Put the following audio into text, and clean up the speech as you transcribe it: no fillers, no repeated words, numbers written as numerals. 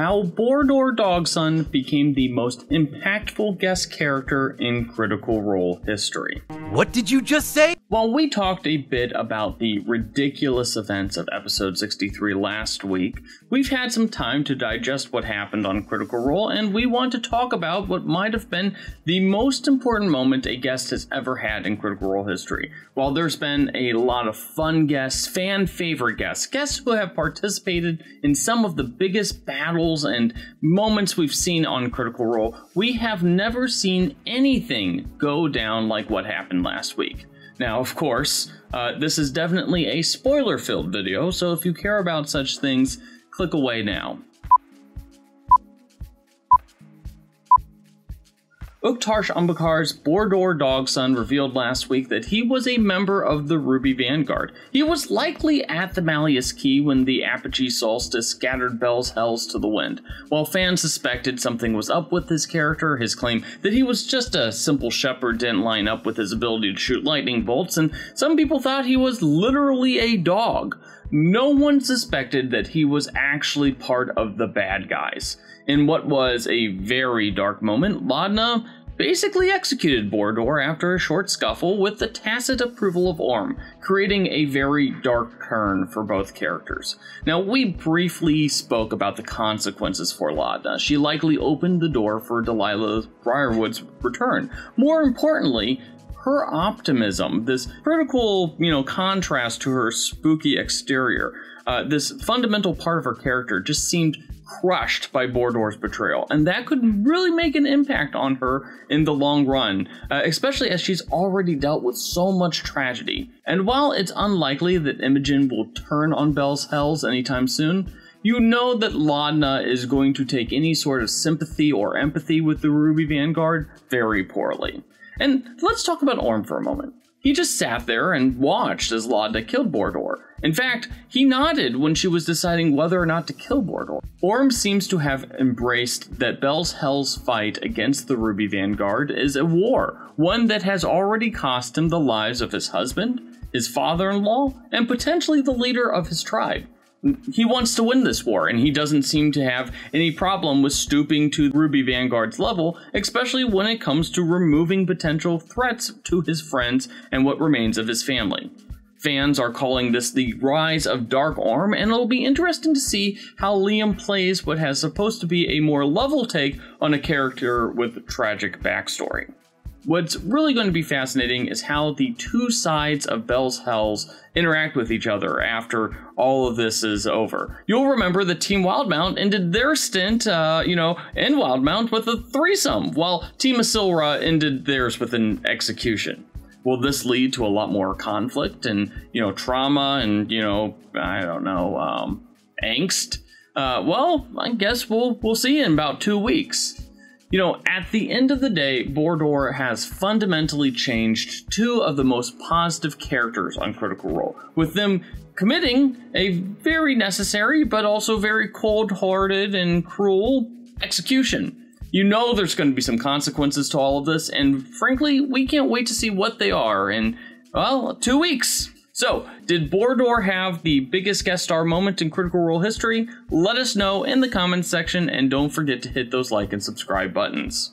how Bor'Dor Dog'Son became the most impactful guest character in Critical Role history. What did you just say? While we talked a bit about the ridiculous events of episode 63 last week, we've had some time to digest what happened on Critical Role, and we want to talk about what might have been the most important moment a guest has ever had in Critical Role history. While there's been a lot of fun guests, fan favorite guests who have participated in some of the biggest battles and moments we've seen on Critical Role, we have never seen anything go down like what happened last week. Now, of course, this is definitely a spoiler-filled video, so if you care about such things, click away now. Uktarsh Umbakar's Bor'Dor Dog'Son revealed last week that he was a member of the Ruby Vanguard. He was likely at the Malleus Key when the Apogee Solstice scattered Bel's Hells to the wind. While fans suspected something was up with his character, his claim that he was just a simple shepherd didn't line up with his ability to shoot lightning bolts, and some people thought he was literally a dog. No one suspected that he was actually part of the bad guys. In what was a very dark moment, Laudna basically executed Bor'Dor after a short scuffle with the tacit approval of Orym, creating a very dark turn for both characters. Now, we briefly spoke about the consequences for Laudna. She likely opened the door for Delilah Briarwood's return. More importantly, her optimism, this critical, contrast to her spooky exterior, this fundamental part of her character just seemed crushed by Bor'Dor's betrayal, and that could really make an impact on her in the long run, especially as she's already dealt with so much tragedy. And while it's unlikely that Imogen will turn on Bel's Hells anytime soon, you know that Laudna is going to take any sort of sympathy or empathy with the Ruby Vanguard very poorly. And let's talk about Orym for a moment. He just sat there and watched as Laudna killed Bor'Dor. In fact, he nodded when she was deciding whether or not to kill Bor'Dor. Orym seems to have embraced that Bel's Hells fight against the Ruby Vanguard is a war, one that has already cost him the lives of his husband, his father-in-law, and potentially the leader of his tribe. He wants to win this war, and he doesn't seem to have any problem with stooping to Ruby Vanguard's level, especially when it comes to removing potential threats to his friends and what remains of his family. Fans are calling this the rise of DarkArm, and it'll be interesting to see how Liam plays what has supposed to be a more level take on a character with tragic backstory. What's really going to be fascinating is how the two sides of Bel's Hells interact with each other after all of this is over. You'll remember that Team Wildmount ended their stint, in Wildmount with a threesome, while Team Asilra ended theirs with an execution. Will this lead to a lot more conflict and, trauma and, angst? Well, I guess we'll see in about 2 weeks. At the end of the day, Bor'Dor has fundamentally changed two of the most positive characters on Critical Role, with them committing a very necessary but also very cold-hearted and cruel execution. You know there's going to be some consequences to all of this, and frankly, we can't wait to see what they are in, 2 weeks. So, did Bor'Dor have the biggest guest star moment in Critical Role history? Let us know in the comments section, and don't forget to hit those like and subscribe buttons.